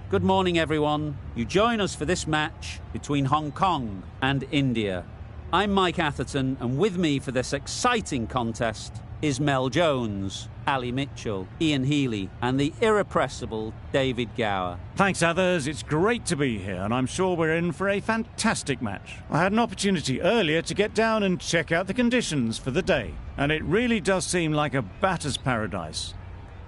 Good morning, everyone. You join us for this match between Hong Kong and India. I'm Mike Atherton, and with me for this exciting contest is Mel Jones, Ali Mitchell, Ian Healy, and the irrepressible David Gower. Thanks, others. It's great to be here, and I'm sure we're in for a fantastic match. I had an opportunity earlier to get down and check out the conditions for the day, and it really does seem like a batter's paradise.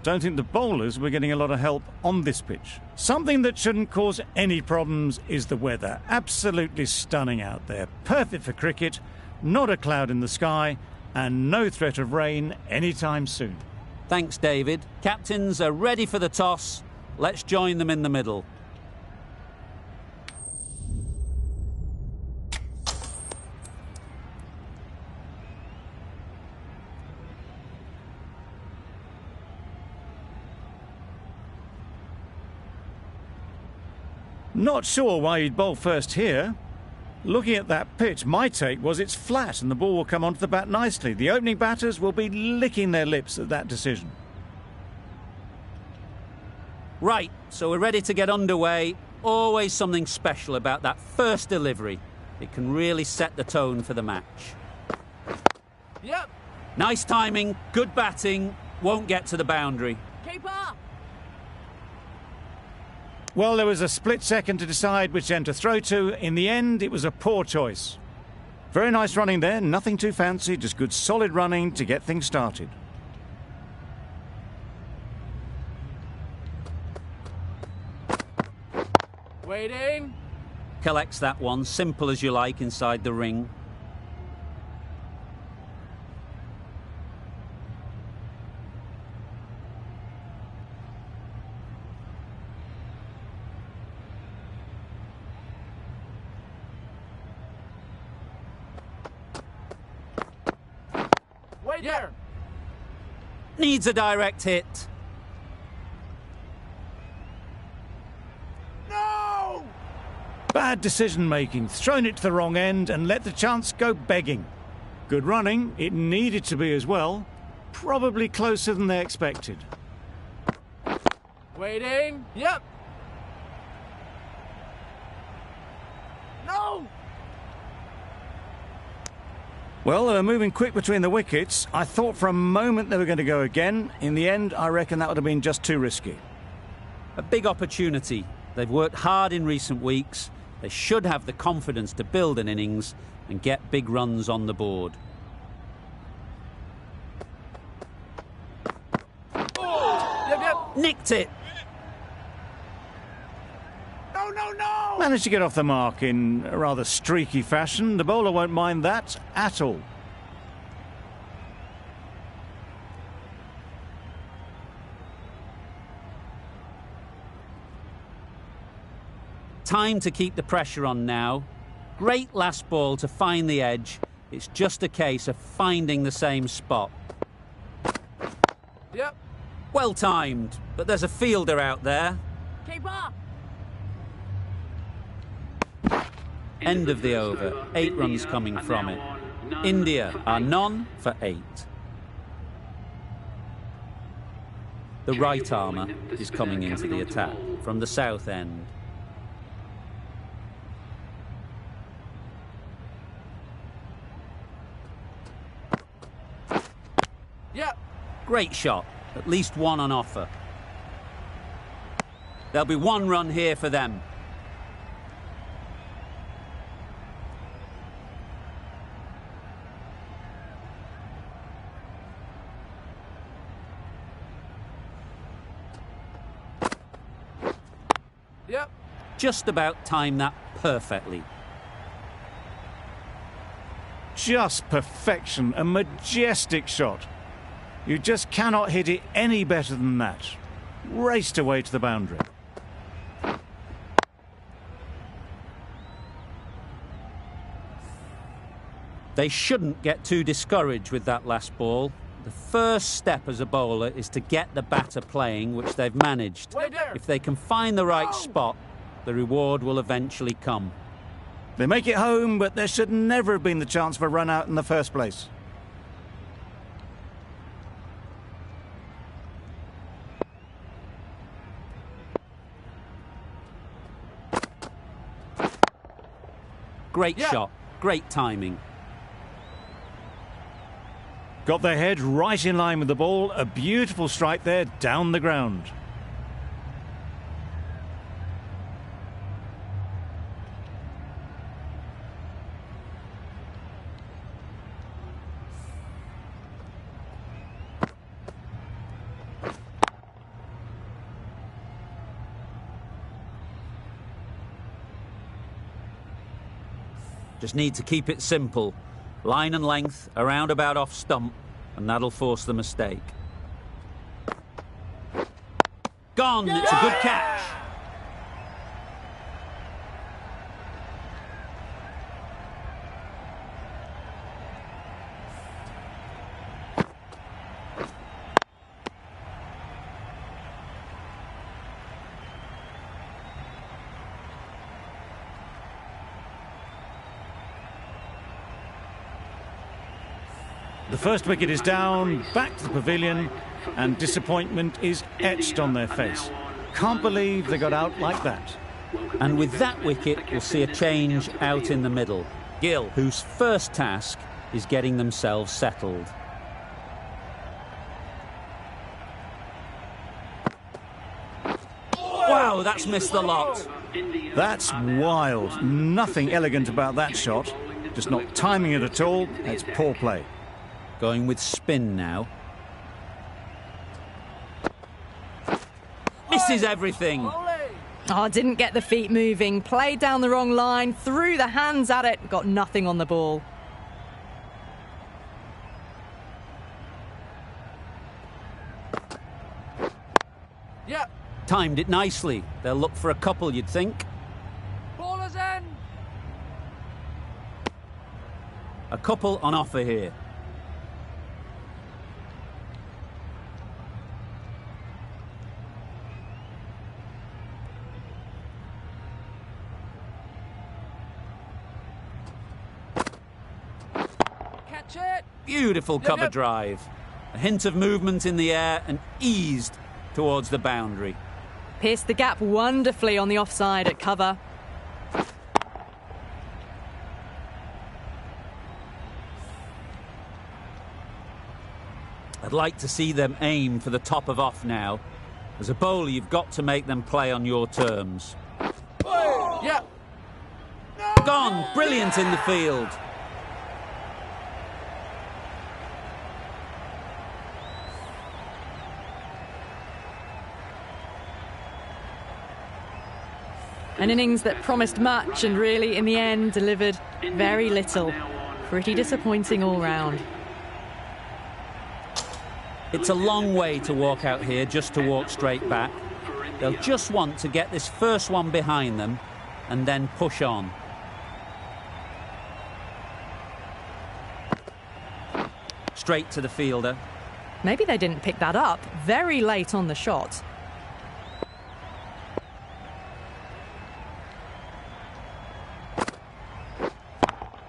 Don't think the bowlers were getting a lot of help on this pitch. Something that shouldn't cause any problems is the weather. Absolutely stunning out there. Perfect for cricket, not a cloud in the sky, and no threat of rain anytime soon. Thanks, David. Captains are ready for the toss. Let's join them in the middle. Not sure why you'd bowl first here. Looking at that pitch, my take was it's flat and the ball will come onto the bat nicely. The opening batters will be licking their lips at that decision. Right, so we're ready to get underway. Always something special about that first delivery. It can really set the tone for the match. Yep. Nice timing, good batting, won't get to the boundary. Keeper! Well, there was a split second to decide which end to throw to. In the end, it was a poor choice. Very nice running there, nothing too fancy, just good solid running to get things started. Waiting. Collects that one, simple as you like, inside the ring. Wait there. Needs a direct hit. No! Bad decision making, thrown it to the wrong end and let the chance go begging. Good running, it needed to be as well. Probably closer than they expected. Waiting. Yep. No! Well, they were moving quick between the wickets. I thought for a moment they were going to go again. In the end, I reckon that would have been just too risky. A big opportunity. They've worked hard in recent weeks. They should have the confidence to build an innings and get big runs on the board. Yep. Nicked it. No! Managed to get off the mark in a rather streaky fashion. The bowler won't mind that at all. Time to keep the pressure on now. Great last ball to find the edge. It's just a case of finding the same spot. Yep. Well timed, but there's a fielder out there. Keeper! End of the over. 8 runs coming from it. India are none for 8. The right armour is coming into the attack from the south end. Yep. Great shot. At least one on offer. There'll be 1 run here for them. Yep. Just about timed that perfectly. Just perfection, a majestic shot. You just cannot hit it any better than that. Raced away to the boundary. They shouldn't get too discouraged with that last ball. The first step as a bowler is to get the batter playing, which they've managed. Wait there. If they can find the right spot, the reward will eventually come. They make it home, but there should never have been the chance for a run out in the first place. Great Yeah. shot, great timing. Got their head right in line with the ball. A beautiful strike there down the ground. Just need to keep it simple. Line and length, around about off stump, and that'll force the mistake. Gone, it's a good catch. The first wicket is down, back to the pavilion, and disappointment is etched on their face. Can't believe they got out like that. And with that wicket, we'll see a change out in the middle. Gill, whose first task is getting themselves settled. Wow, that's missed the lot. That's wild. Nothing elegant about that shot. Just not timing it at all. It's poor play. Going with spin now. Misses everything. Oh, didn't get the feet moving. Played down the wrong line, threw the hands at it, got nothing on the ball. Yeah. Timed it nicely. They'll look for a couple, you'd think. Ballers in. A couple on offer here. Catch it. Beautiful cover yep. drive. A hint of movement in the air and eased towards the boundary. Pierced the gap wonderfully on the offside at cover. I'd like to see them aim for the top of off now. As a bowler, you've got to make them play on your terms. Yeah. Gone! Brilliant in the field. An innings that promised much and really, in the end, delivered very little. Pretty disappointing all round. It's a long way to walk out here just to walk straight back. They'll just want to get this first one behind them and then push on. Straight to the fielder. Maybe they didn't pick that up very late on the shot.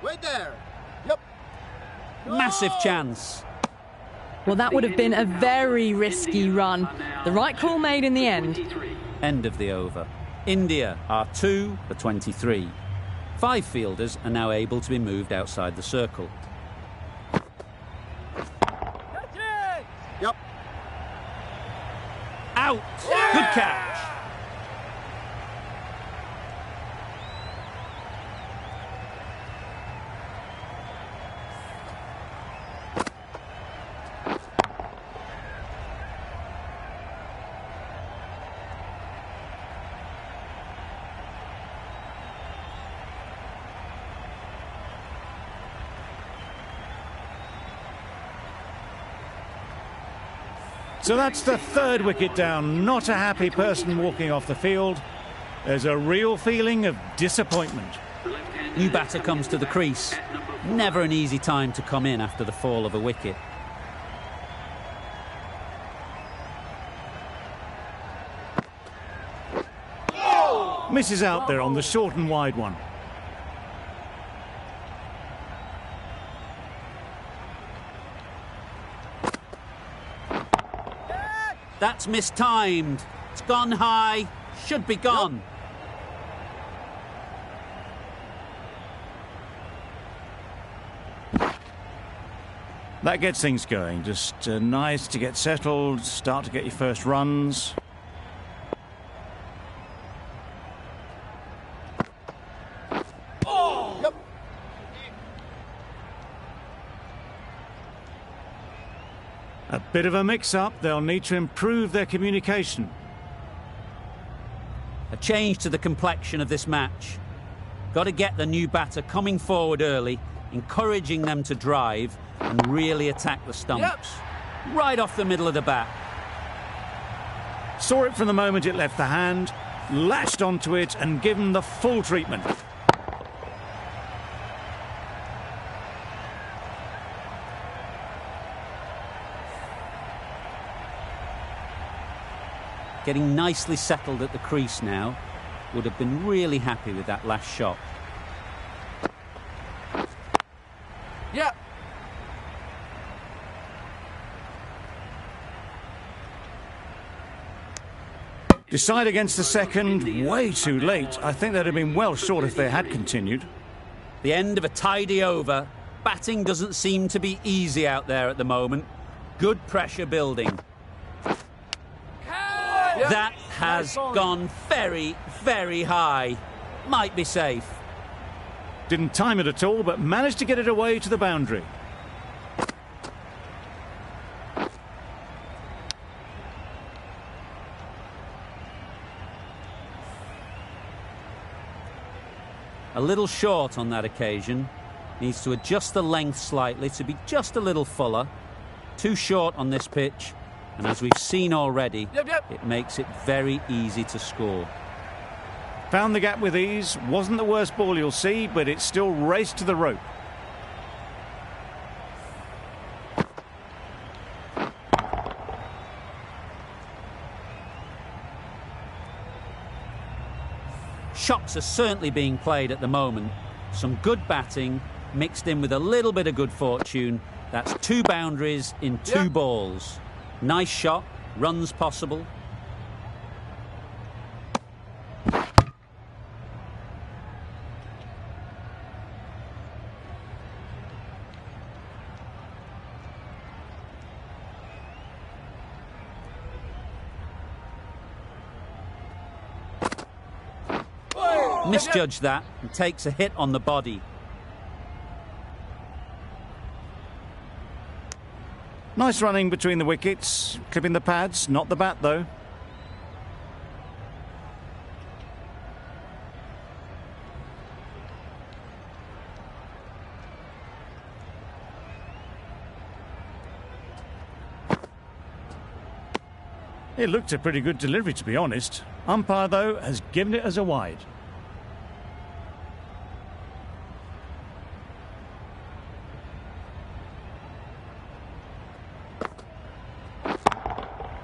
Wait there. Yep. Massive chance. Well, that would have been a very risky run. The right call made in the end. End of the over. India are 2 for 23. 5 fielders are now able to be moved outside the circle. Catch it. Yep. Out! Good catch. So that's the third wicket down. Not a happy person walking off the field. There's a real feeling of disappointment. New batter comes to the crease. Never an easy time to come in after the fall of a wicket. Misses out there on the short and wide one. That's mistimed. It's gone high. Should be gone. That gets things going. Just nice to get settled, start to get your first runs. Yep. A bit of a mix-up. They'll need to improve their communication. A change to the complexion of this match. Got to get the new batter coming forward early, encouraging them to drive and really attack the stumps. Yep. Right off the middle of the bat. Saw it from the moment it left the hand, latched onto it and given the full treatment. Getting nicely settled at the crease now. Would have been really happy with that last shot. Yep. Decide against the second, way too late. I think they'd have been well short if they had continued. The end of a tidy over. Batting doesn't seem to be easy out there at the moment. Good pressure building. That has gone very, very high. Might be safe. Didn't time it at all, but managed to get it away to the boundary. A little short on that occasion. Needs to adjust the length slightly to be just a little fuller. Too short on this pitch. And as we've seen already, it makes it very easy to score. Found the gap with ease. Wasn't the worst ball you'll see, but it still raced to the rope. Shots are certainly being played at the moment. Some good batting mixed in with a little bit of good fortune. That's 2 boundaries in 2 balls. Nice shot, runs possible. Misjudged that and takes a hit on the body. Nice running between the wickets, clipping the pads, not the bat though. It looked a pretty good delivery, to be honest. Umpire, though, has given it as a wide.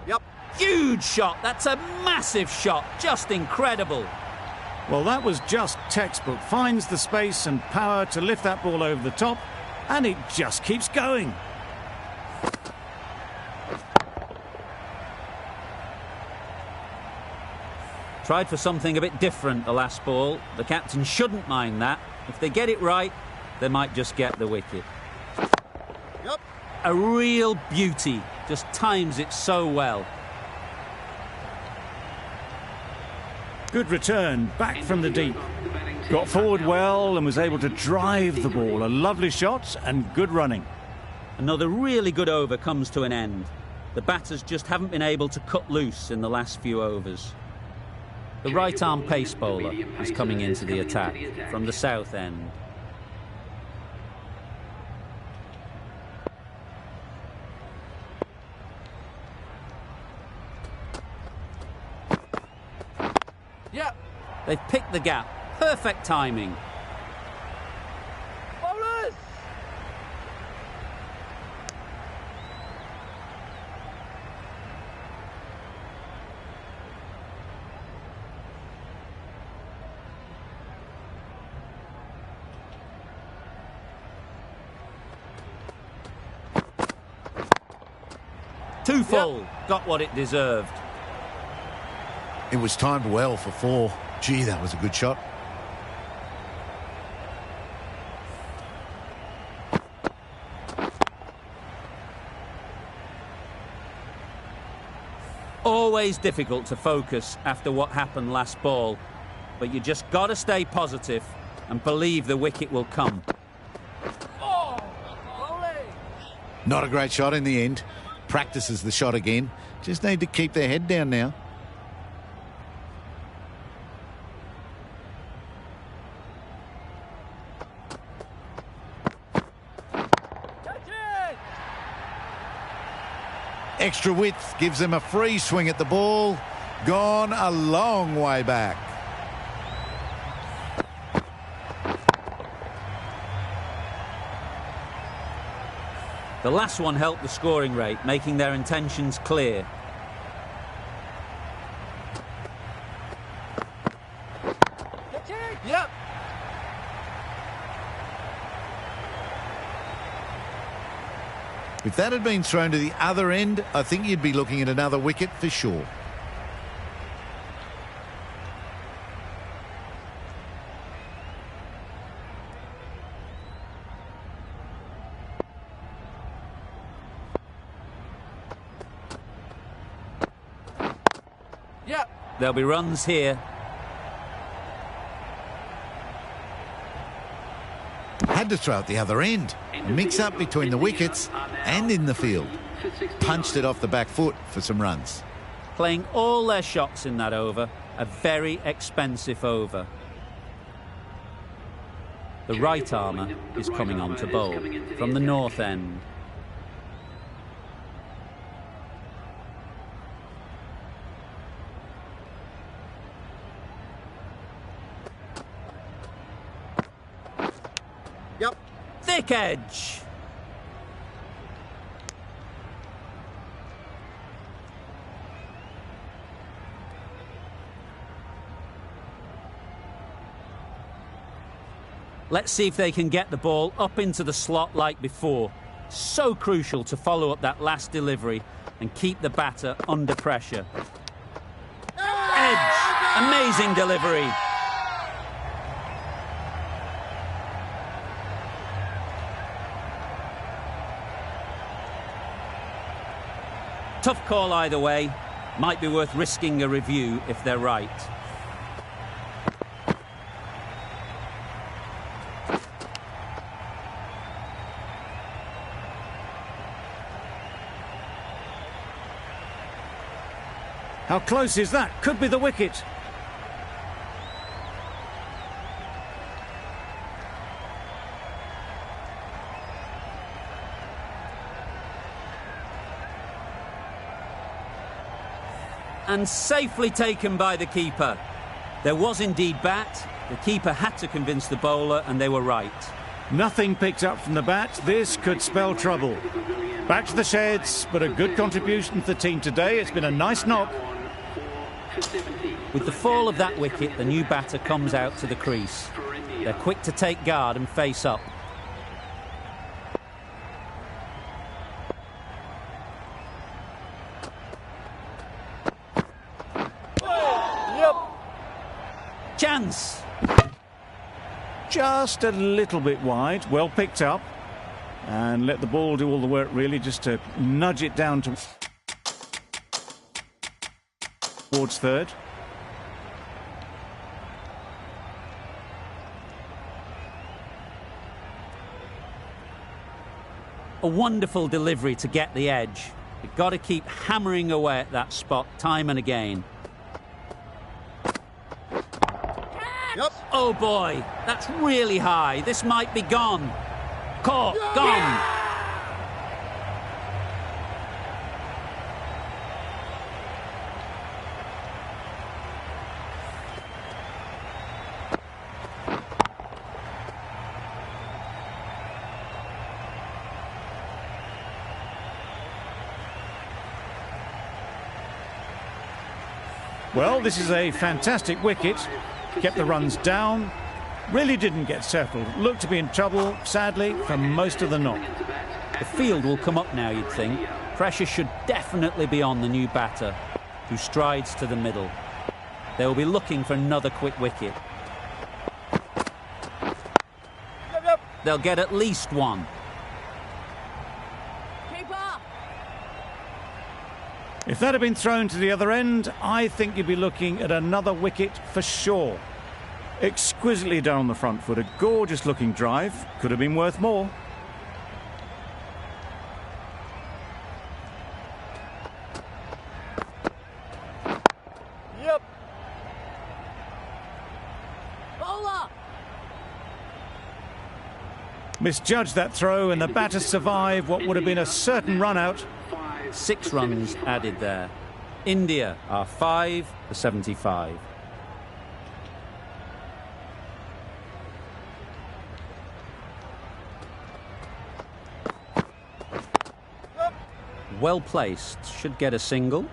Yep. Huge shot. That's a massive shot. Just incredible. Well, that was just textbook. Finds the space and power to lift that ball over the top, and it just keeps going. Tried for something a bit different the last ball. The captain shouldn't mind that. If they get it right, they might just get the wicket. Yep. A real beauty. Just times it so well. Good return, back from the deep. Got forward well and was able to drive the ball. A lovely shot and good running. Another really good over comes to an end. The batters just haven't been able to cut loose in the last few overs. The right-arm pace bowler is coming into the attack from the south end. Yeah. They've picked the gap. Perfect timing. Bowlers. Too full. Got what it deserved. It was timed well for 4. Gee, that was a good shot. Always difficult to focus after what happened last ball, but you just got to stay positive and believe the wicket will come. Not a great shot in the end. Practices the shot again. Just need to keep their head down now. Extra width gives them a free swing at the ball. Gone a long way back. The last one helped the scoring rate, making their intentions clear. Yep. If that had been thrown to the other end, I think you'd be looking at another wicket for sure. Yep. There'll be runs here. Had to throw at the other end. A mix-up between the wickets and in the field. Punched it off the back foot for some runs. Playing all their shots in that over. A very expensive over. The right armour is coming on to bowl from the north end. Yep. Thick edge. Let's see if they can get the ball up into the slot like before. So crucial to follow up that last delivery and keep the batter under pressure. Edge. Amazing delivery. Tough call either way. Might be worth risking a review if they're right. How close is that? Could be the wicket. And safely taken by the keeper. There was indeed bat. The keeper had to convince the bowler, and they were right. Nothing picked up from the bat. This could spell trouble. Back to the sheds, but a good contribution for the team today. It's been a nice knock. With the fall of that wicket, the new batter comes out to the crease. They're quick to take guard and face up. Chance. Just a little bit wide. Well picked up. And let the ball do all the work, really, just to nudge it down towards third. A wonderful delivery to get the edge. You've got to keep hammering away at that spot time and again. Yep. Oh boy, that's really high. This might be gone. Caught, gone. Well, this is a fantastic wicket. Kept the runs down. Really didn't get settled. Looked to be in trouble, sadly, for most of the knock. The field will come up now, you'd think. Pressure should definitely be on the new batter, who strides to the middle. They will be looking for another quick wicket. They'll get at least one. If that had been thrown to the other end, I think you'd be looking at another wicket for sure. Exquisitely down the front foot, a gorgeous looking drive. Could have been worth more. Yep. Bowler. Misjudged that throw and the batter survived what would have been a certain run out. 6 runs added there. India are 5 for 75. Well placed, should get a single.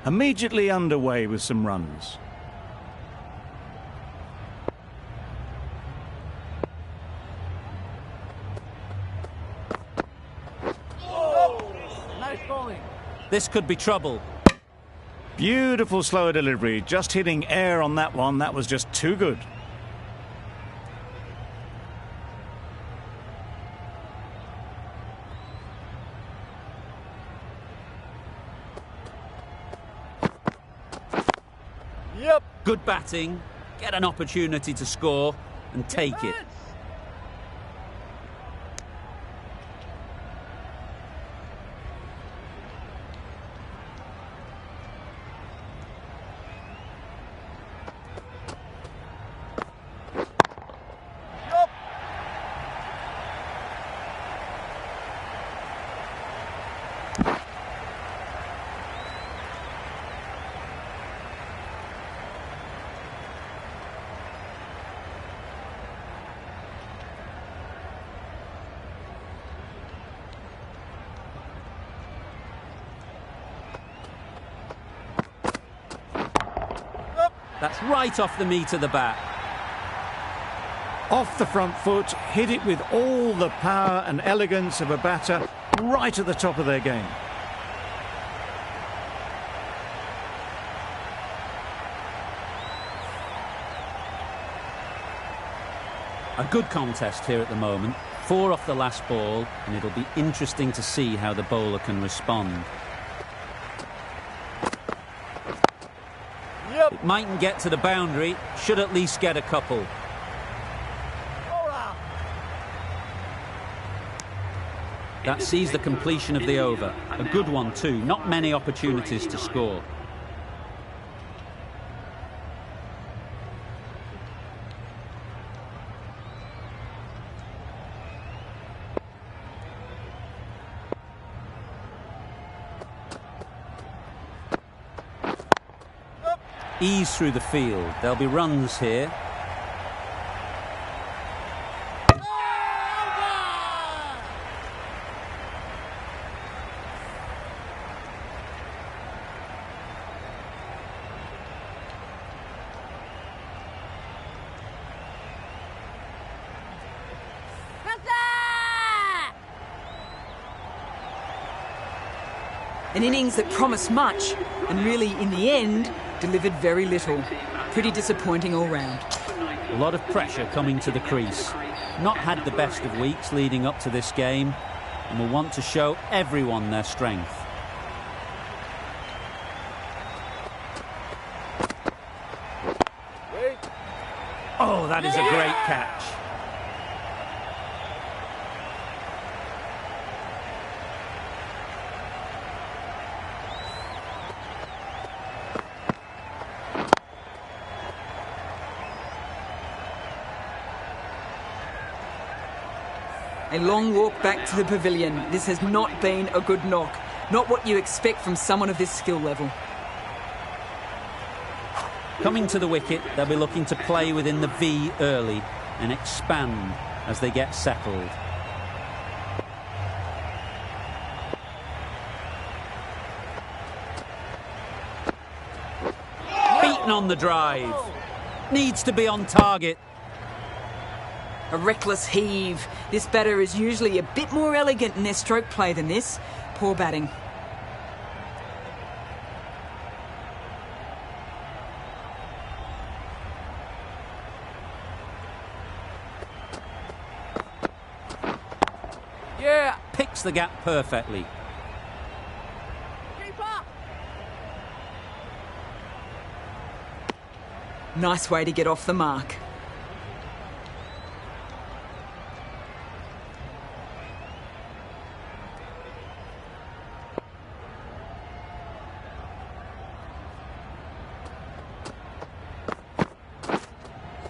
Immediately underway with some runs. Nice bowling. This could be trouble. Beautiful slower delivery, just hitting air on that one. That was just too good. Yep. Good batting, get an opportunity to score and take it. That's right off the meat of the bat. Off the front foot, hit it with all the power and elegance of a batter, right at the top of their game. A good contest here at the moment. 4 off the last ball, and it'll be interesting to see how the bowler can respond. It mightn't get to the boundary, should at least get a couple. That sees the completion of the over. A good one too, not many opportunities to score. Ease through the field. There'll be runs here. An innings that promised much and really, in the end, delivered very little. Pretty disappointing all round. A lot of pressure coming to the crease. Not had the best of weeks leading up to this game and will want to show everyone their strength. Oh, that is a great catch. A long walk back to the pavilion. This has not been a good knock. Not what you expect from someone of this skill level. Coming to the wicket, they'll be looking to play within the V early and expand as they get settled. Beaten on the drive. Needs to be on target. A reckless heave. This batter is usually a bit more elegant in their stroke play than this. Poor batting. Yeah. picks the gap perfectly. Nice way to get off the mark.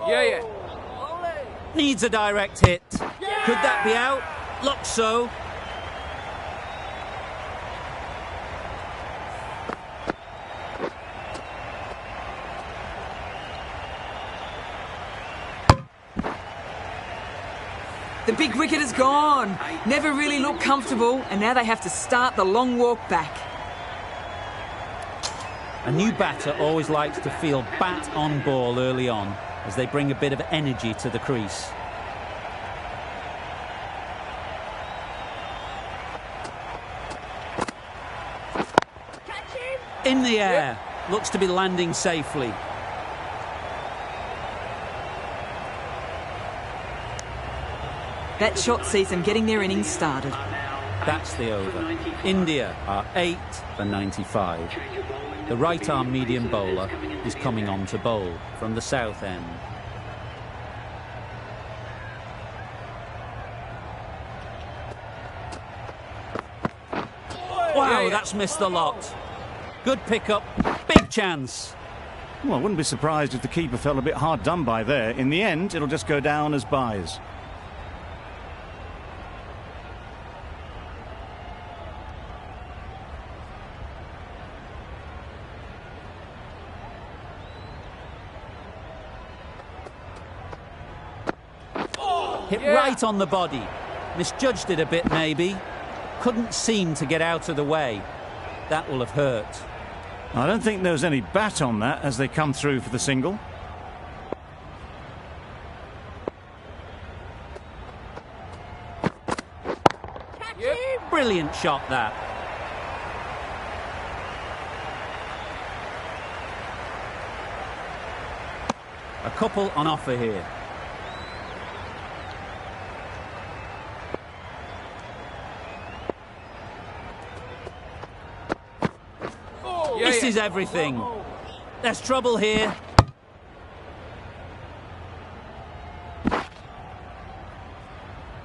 Yeah. Needs a direct hit. Could that be out? Looks so. The big wicket is gone. Never really looked comfortable, and now they have to start the long walk back. A new batter always likes to feel bat on ball early on, as they bring a bit of energy to the crease. In the air. Looks to be landing safely. That shot sees them getting their innings started. That's the over. India are 8 for 95. The right-arm medium bowler is coming on to bowl from the south end. Wow, that's missed the lot. Good pickup, big chance. Well, I wouldn't be surprised if the keeper felt a bit hard done by there. In the end, it'll just go down as byes. Hit right on the body. Misjudged it a bit, maybe. Couldn't seem to get out of the way. That will have hurt. I don't think there was any bat on that as they come through for the single. Brilliant shot, that. A couple on offer here. This is everything. There's trouble here.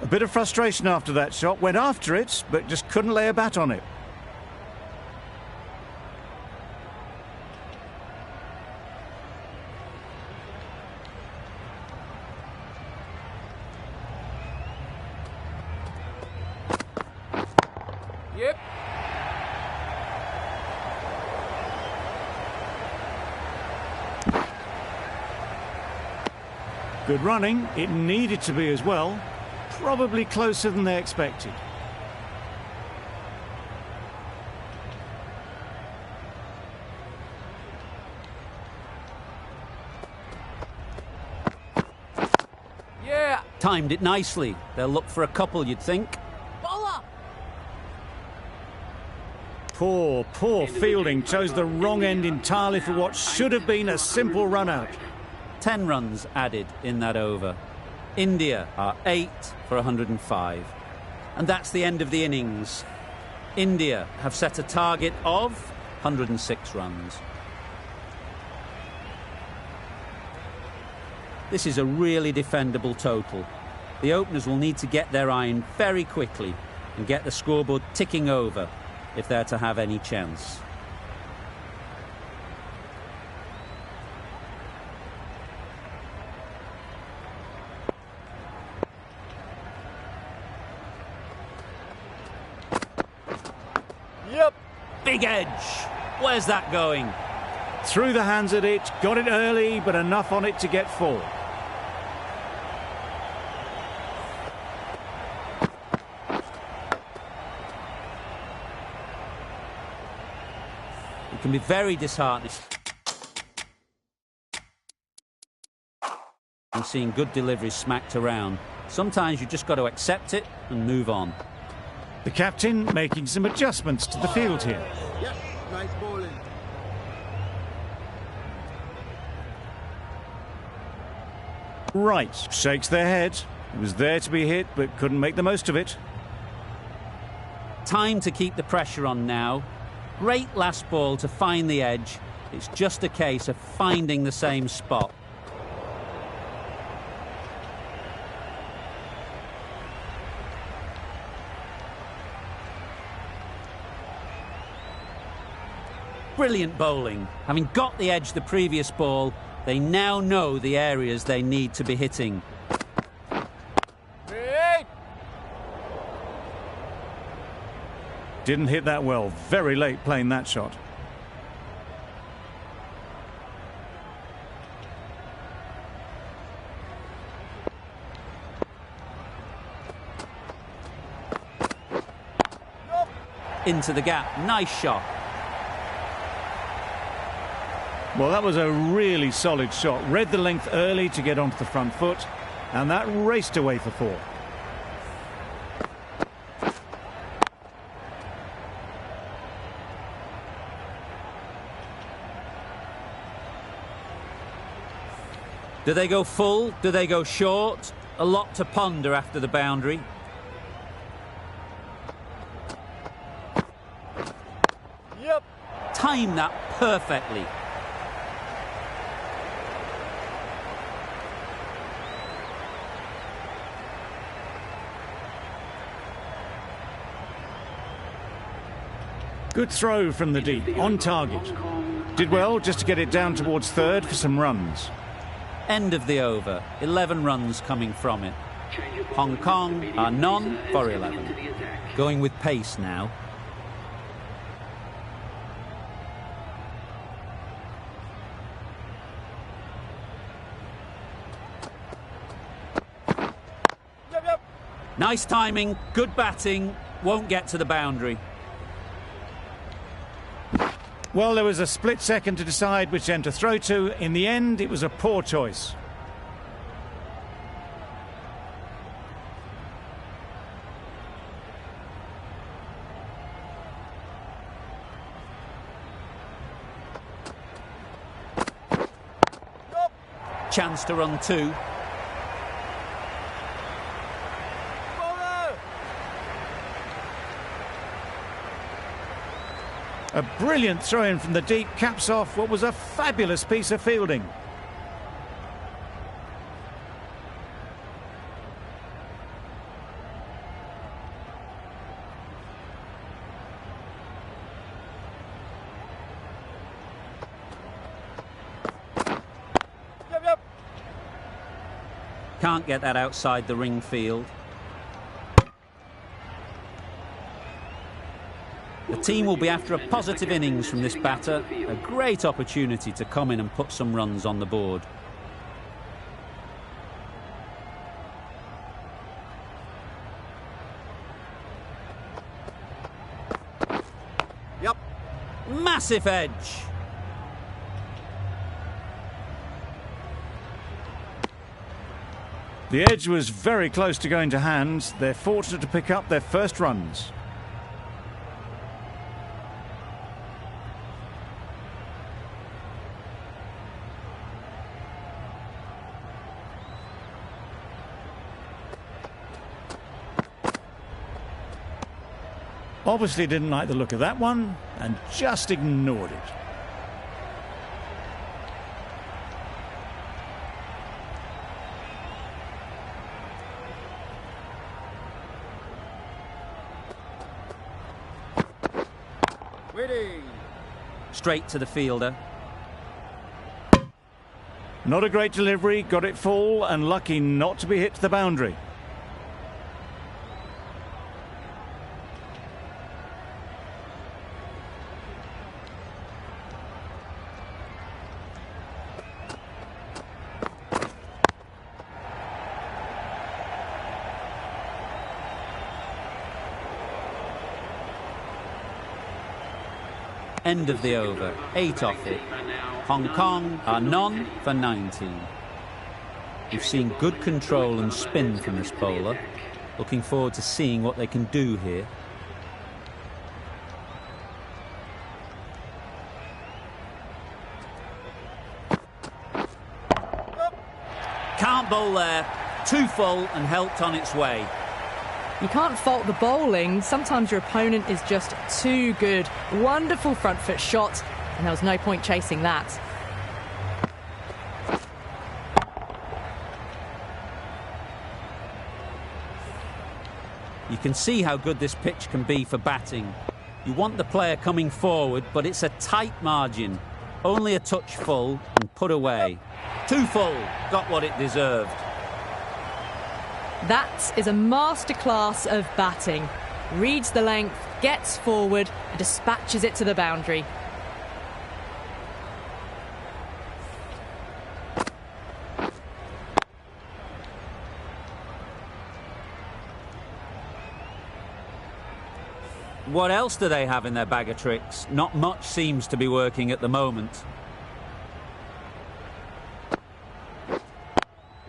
A bit of frustration after that shot. Went after it, but just couldn't lay a bat on it. Yep. Good running. It needed to be as well. Probably closer than they expected. Yeah. Timed it nicely. They'll look for a couple, you'd think. Bowler. Poor fielding. Chose the wrong end entirely for what should have been a simple run out. 10 runs added in that over. India are 8 for 105. And that's the end of the innings. India have set a target of 106 runs. This is a really defendable total. The openers will need to get their iron very quickly and get the scoreboard ticking over if they're to have any chance. Yep. Big edge. Where's that going? Through the hands at it, got it early, but enough on it to get 4. It can be very disheartening. I'm seeing good deliveries smacked around. Sometimes you just got to accept it and move on. The captain making some adjustments to the field here. Yep. Nice bowling. Right, shakes their head. It was there to be hit, but couldn't make the most of it. Time to keep the pressure on now. Great last ball to find the edge. It's just a case of finding the same spot. Brilliant bowling. Having got the edge the previous ball, they now know the areas they need to be hitting. Didn't hit that well. Very late playing that shot. Into the gap. Nice shot. Well, that was a really solid shot. Read the length early to get onto the front foot, and that raced away for 4. Do they go full? Do they go short? A lot to ponder after the boundary. Yep. Time that perfectly. Good throw from the deep, on target. Did well just to get it down towards third for some runs. End of the over. 11 runs coming from it. Hong Kong are none for 11. Going with pace now. Yep. Nice timing, good batting, won't get to the boundary. Well, there was a split second to decide which end to throw to. In the end, it was a poor choice. Chance to run 2. A brilliant throw-in from the deep caps off what was a fabulous piece of fielding. Yep. Can't get that outside the ring field. The team will be after a positive innings from this batter. A great opportunity to come in and put some runs on the board. Yep. Massive edge. The edge was very close to going to hand. They're fortunate to pick up their first runs. Obviously didn't like the look of that one and just ignored it. Waiting. Straight to the fielder. Not a great delivery, got it full and lucky not to be hit to the boundary. End of the over. 8 off it. Hong Kong are none for 19. We've seen good control and spin from this bowler. Looking forward to seeing what they can do here. Can't bowl there. Too full and helped on its way. You can't fault the bowling. Sometimes your opponent is just too good. Wonderful front foot shot, and there was no point chasing that. You can see how good this pitch can be for batting. You want the player coming forward, but it's a tight margin. Only a touch full and put away. Too full, got what it deserved. That is a masterclass of batting. Reads the length, gets forward and dispatches it to the boundary. What else do they have in their bag of tricks? Not much seems to be working at the moment.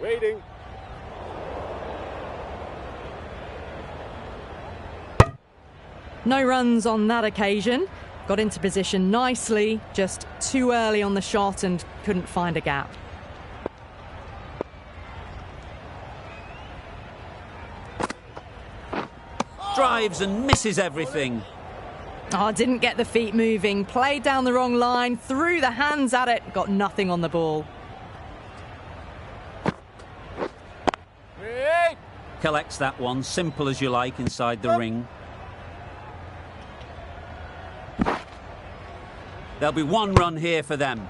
Waiting. No runs on that occasion. Got into position nicely, just too early on the shot and couldn't find a gap. Drives and misses everything. Oh, didn't get the feet moving, played down the wrong line, threw the hands at it, got nothing on the ball. Wait. Collects that one, simple as you like, inside the ring. There'll be one run here for them.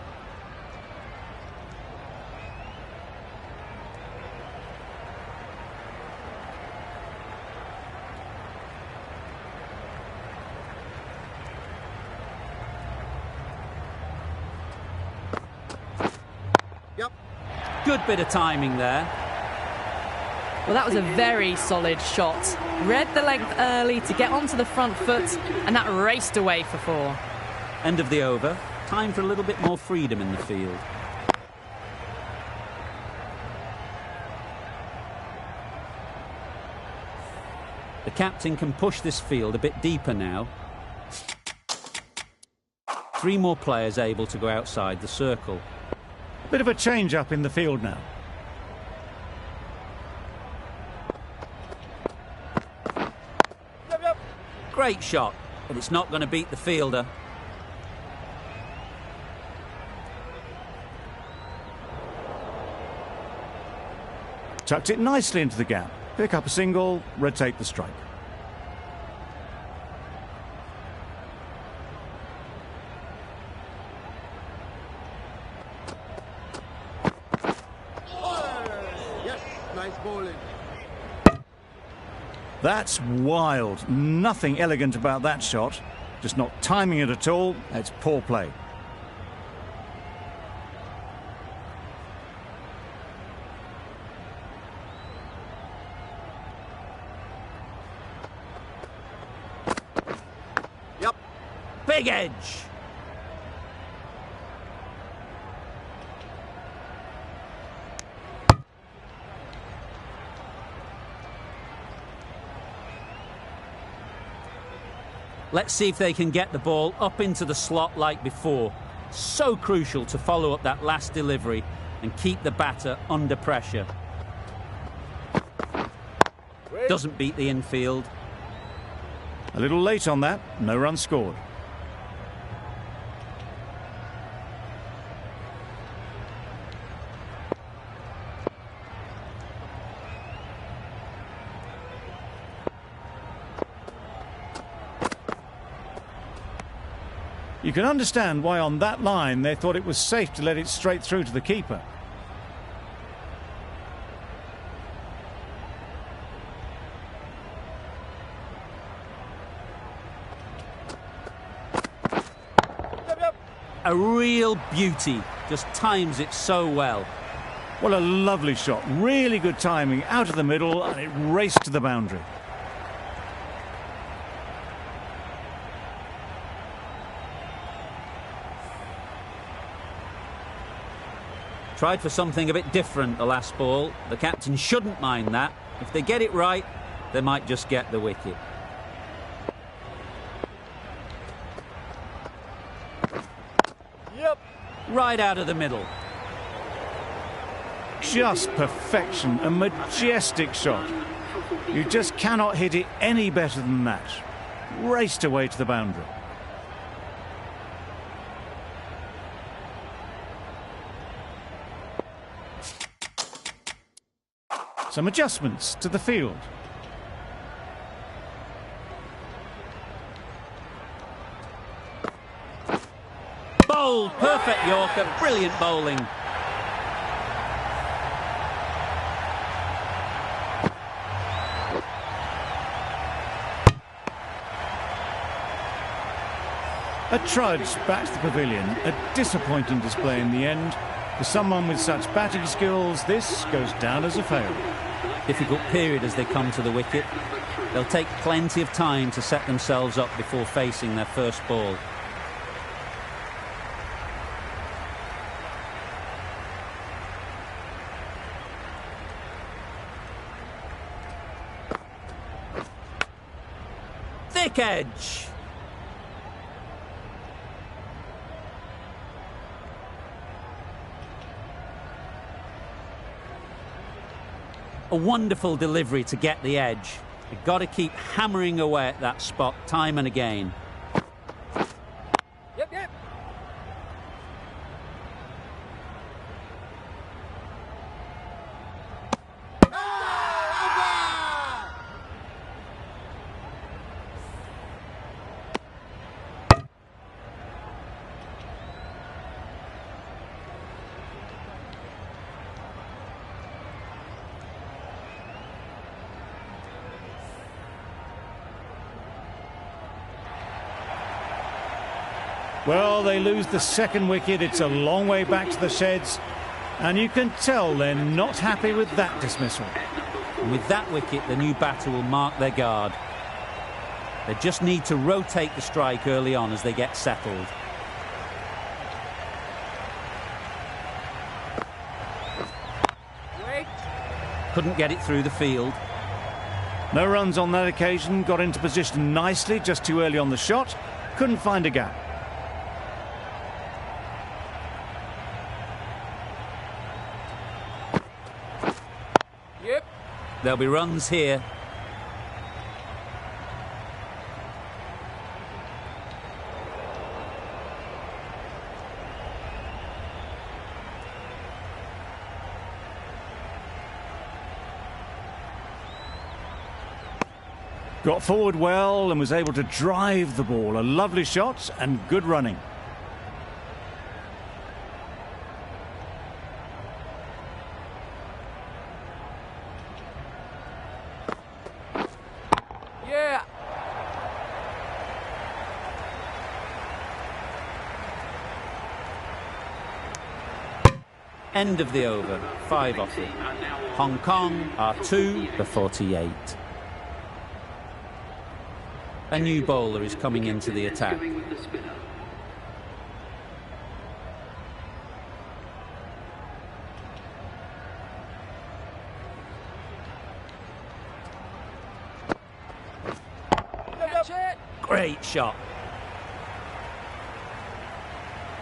Yep. Good bit of timing there. Well, that was a very solid shot. Read the length early to get onto the front foot, and that raced away for 4. End of the over. Time for a little bit more freedom in the field. The captain can push this field a bit deeper now. 3 more players able to go outside the circle. Bit of a change up in the field now. Yep. Great shot, but it's not going to beat the fielder. Tucked it nicely into the gap. Pick up a single, rotate the strike. Yes, nice bowling. That's wild. Nothing elegant about that shot. Just not timing it at all. It's poor play. Yep. Big edge. Let's see if they can get the ball up into the slot like before. So crucial to follow up that last delivery and keep the batter under pressure. Doesn't beat the infield. A little late on that. No run scored. You can understand why on that line they thought it was safe to let it straight through to the keeper. Yep. A real beauty. Just times it so well. What a lovely shot. Really good timing. Out of the middle and it raced to the boundary. Tried for something a bit different the last ball. The captain shouldn't mind that. If they get it right, they might just get the wicket. Yep. Right out of the middle. Just perfection. A majestic shot. You just cannot hit it any better than that. Raced away to the boundary. Some adjustments to the field. Bowled, perfect Yorker, brilliant bowling. A trudge back to the pavilion, a disappointing display in the end. For someone with such batting skills, this goes down as a fail. Difficult period as they come to the wicket. They'll take plenty of time to set themselves up before facing their first ball. Thick edge. A wonderful delivery to get the edge. You've got to keep hammering away at that spot time and again. Yep, yep. Well, they lose the second wicket. It's a long way back to the sheds. And you can tell they're not happy with that dismissal. And with that wicket, the new batter will mark their guard. They just need to rotate the strike early on as they get settled. Wait. Couldn't get it through the field. No runs on that occasion. Got into position nicely, just too early on the shot. Couldn't find a gap. Yep. There'll be runs here. Got forward well and was able to drive the ball. A lovely shot and good running. Yeah. End of the over. 5 off it. Hong Kong are 2 for 48. A new bowler is coming into the attack. Catch it. Great shot.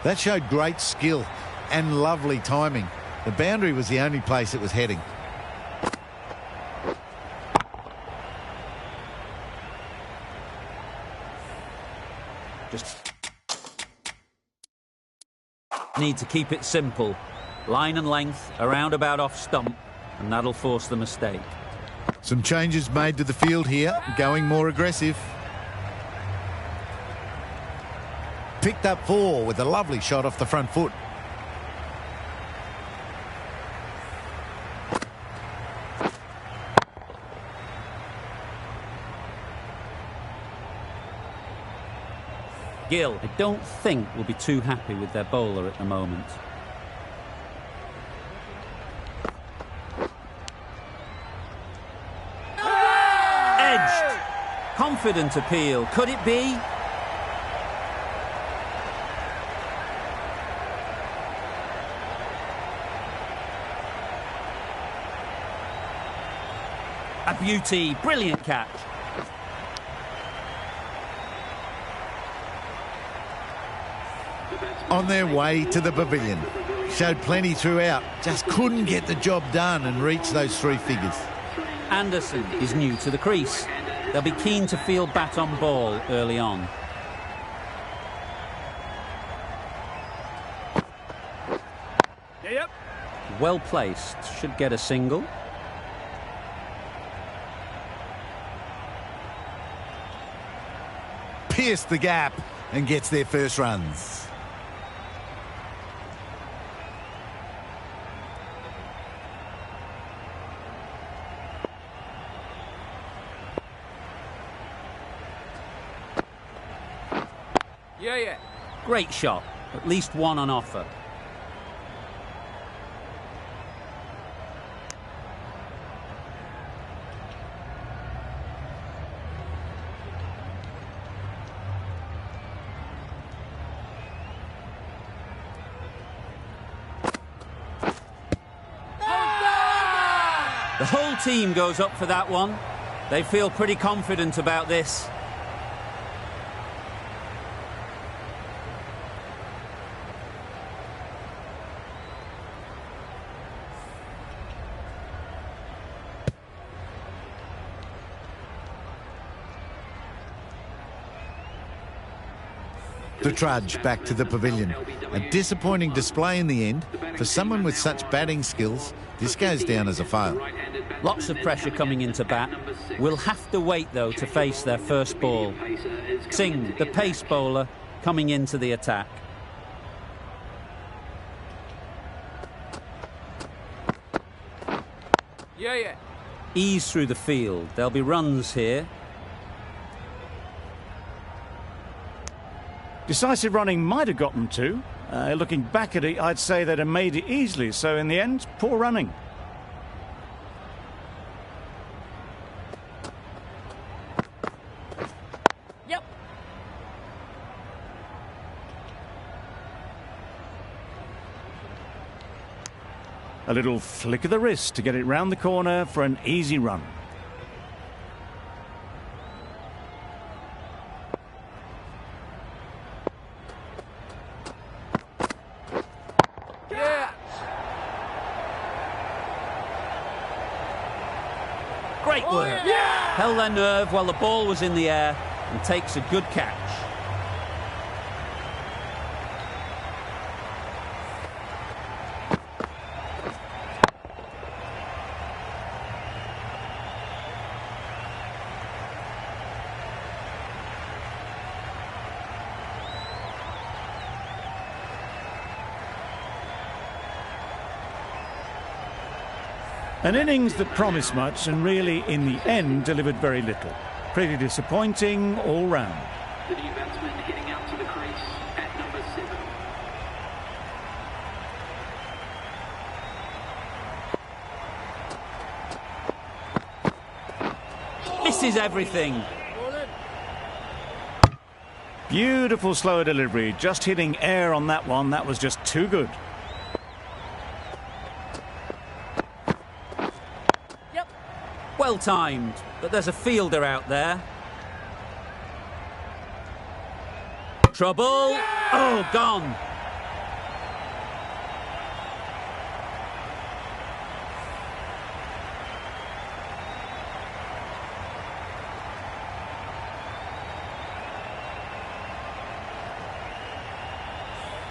That showed great skill and lovely timing. The boundary was the only place it was heading. Just need to keep it simple. Line and length, around about off stump, and that'll force the mistake. Some changes made to the field here, going more aggressive. Picked up 4 with a lovely shot off the front foot. Gill, I don't think will be too happy with their bowler at the moment. Edged. Confident appeal. Could it be? A beauty. Brilliant catch. On their way to the pavilion. Showed plenty throughout, just couldn't get the job done and reach those 3 figures. Anderson is new to the crease. They'll be keen to field bat on ball early on. Yep. Well placed, should get a single. Pierced the gap and gets their first runs. Yeah. Great shot, at least one on offer. The whole team goes up for that one. They feel pretty confident about this. The trudge back to the pavilion. A disappointing display in the end. For someone with such batting skills, this goes down as a fail. Lots of pressure coming into bat. We'll have to wait, though, to face their first ball. Singh, the pace bowler, coming into the attack. Yeah. Ease through the field. There'll be runs here. Decisive running might have got them two. Looking back at it, I'd say they'd have made it easily. So in the end, poor running. Yep. A little flick of the wrist to get it round the corner for an easy run. Yeah. Great work. Held their nerve while the ball was in the air and takes a good catch. An innings that promised much and really, in the end, delivered very little. Pretty disappointing all round. The new batsman heading out to the crease at number 7. Misses everything. Beautiful slower delivery, just hitting air on that one. That was just too good. Well timed, but there's a fielder out there. Trouble. Oh, gone.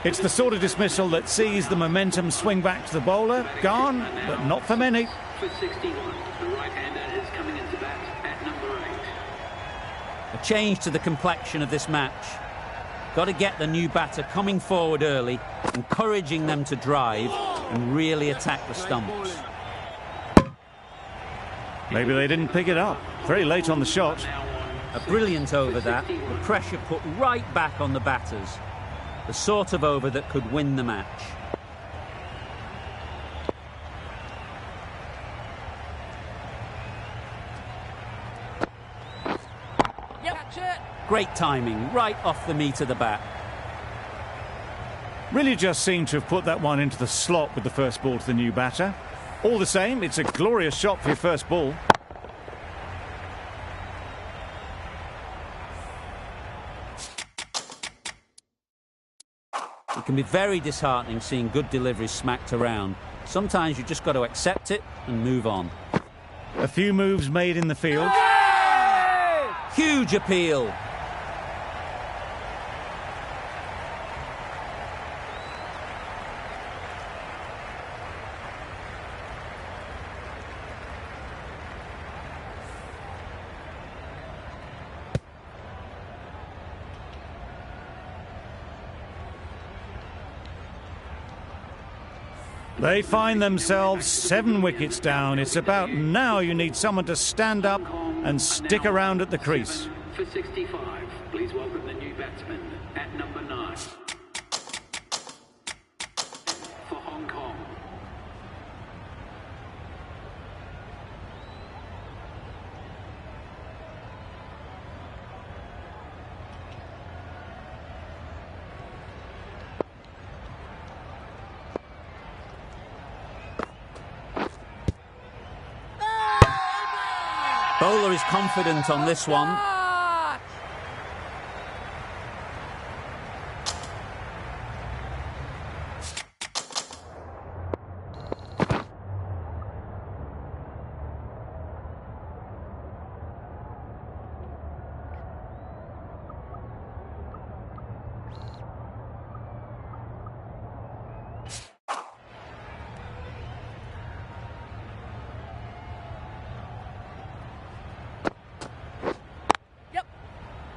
It's the sort of dismissal that sees the momentum swing back to the bowler. Gone, but not for many. For 61, the right-hander is coming into bat at number 8. A change to the complexion of this match. Got to get the new batter coming forward early, encouraging them to drive and really attack the stumps. Maybe they didn't pick it up. Very late on the shot. A brilliant over that, the pressure put right back on the batters. The sort of over that could win the match. Catch it. Great timing, right off the meat of the bat. Really just seemed to have put that one into the slot with the first ball to the new batter. All the same, it's a glorious shot for your first ball. It can be very disheartening seeing good deliveries smacked around. Sometimes you just got to accept it and move on. A few moves made in the field. Huge appeal. They find themselves 7 wickets down. It's about now you need someone to stand up and stick around at the crease. For 65, please welcome the new batsman at number 9. For Hong Kong. Bowler is confident on this one.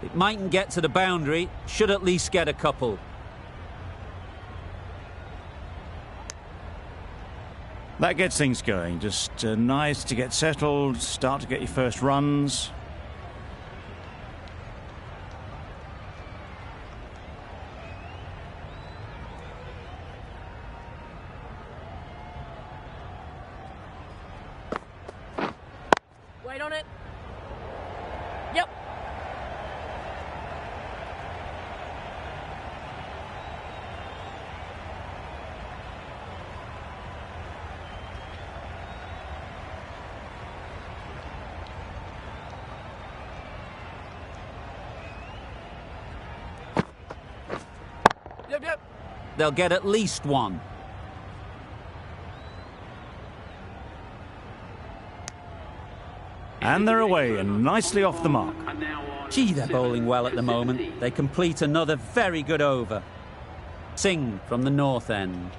It mightn't get to the boundary, should at least get a couple. That gets things going. Just nice to get settled, start to get your first runs. Wait on it. Yep. Yep. They'll get at least one. And they're away and nicely off the mark. Gee, they're bowling well at the moment. They complete another very good over. Singh from the north end.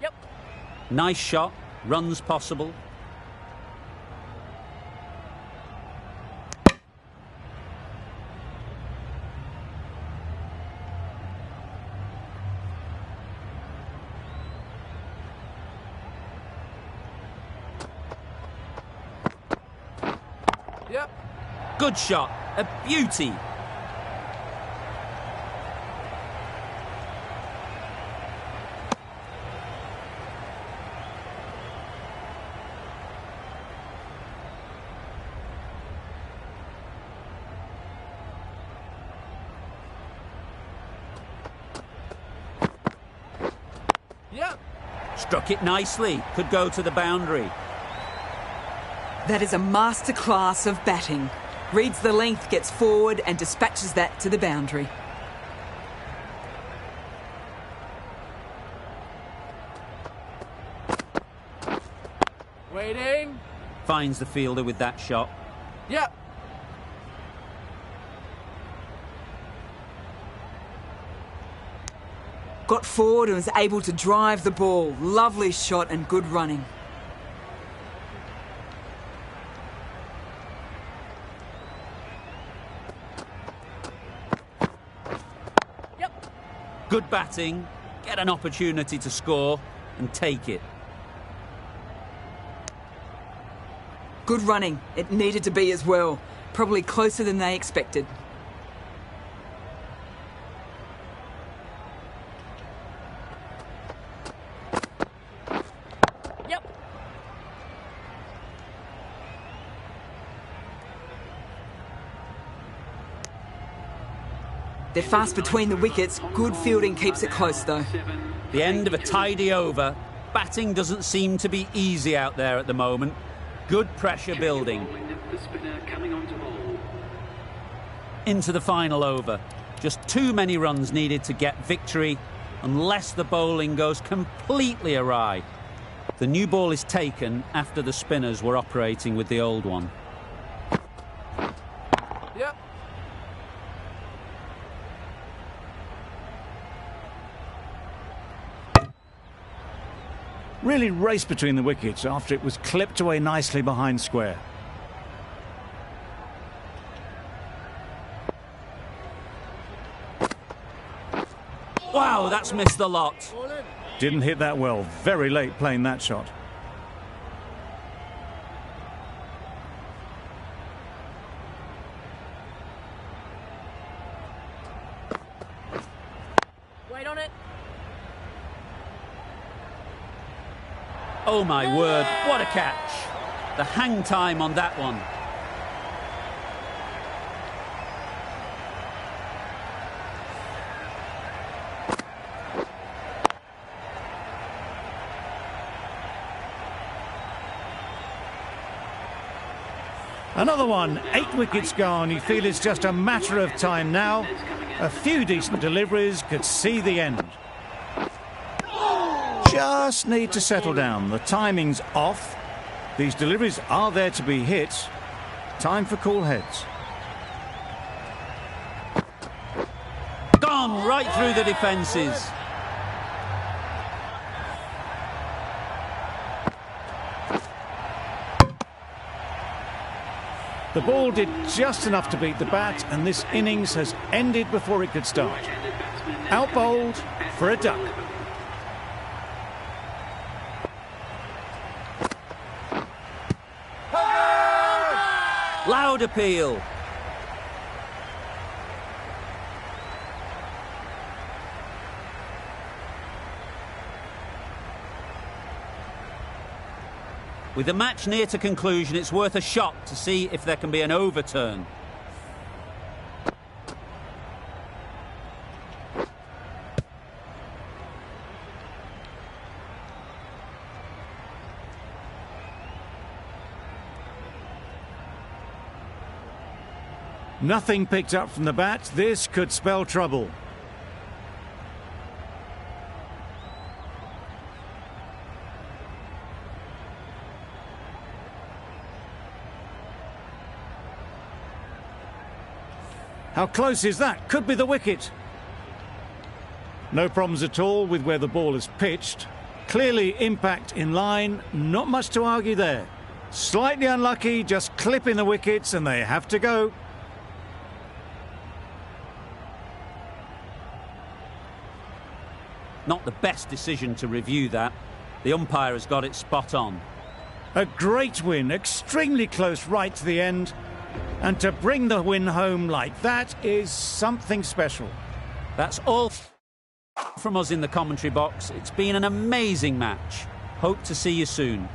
Yep. Nice shot, runs possible. Yep. Good shot, a beauty. Yep. Struck it nicely, could go to the boundary. That is a masterclass of batting. Reads the length, gets forward and dispatches that to the boundary. Waiting. Finds the fielder with that shot. Yep. Got forward and was able to drive the ball. Lovely shot and good running. Good batting, get an opportunity to score and take it. Good running. It needed to be as well. Probably closer than they expected. Yep. They're fast between the wickets. Good fielding keeps it close though. The end of a tidy over. Batting doesn't seem to be easy out there at the moment. Good pressure building. The spinner coming on to bowl. Into the final over. Just too many runs needed to get victory unless the bowling goes completely awry. The new ball is taken after the spinners were operating with the old one. Yep. Really raced between the wickets after it was clipped away nicely behind square. Wow, that's missed the lot. Didn't hit that well. Very late playing that shot. Wait on it. Oh my word, what a catch. The hang time on that one. Another one, 8 wickets gone. You feel it's just a matter of time now. A few decent deliveries could see the end. Just need to settle down. The timing's off. These deliveries are there to be hit. Time for cool heads. Gone right through the defences. The ball did just enough to beat the bat, and this innings has ended before it could start. Out bowled for a duck. Loud appeal. With the match near to conclusion, it's worth a shot to see if there can be an overturn. Nothing picked up from the bat. This could spell trouble. How close is that? Could be the wicket. No problems at all with where the ball is pitched. Clearly impact in line. Not much to argue there. Slightly unlucky, just clipping the wickets, and they have to go. Not the best decision to review that. The umpire has got it spot on. A great win, extremely close right to the end. And to bring the win home like that is something special. That's all from us in the commentary box. It's been an amazing match. Hope to see you soon.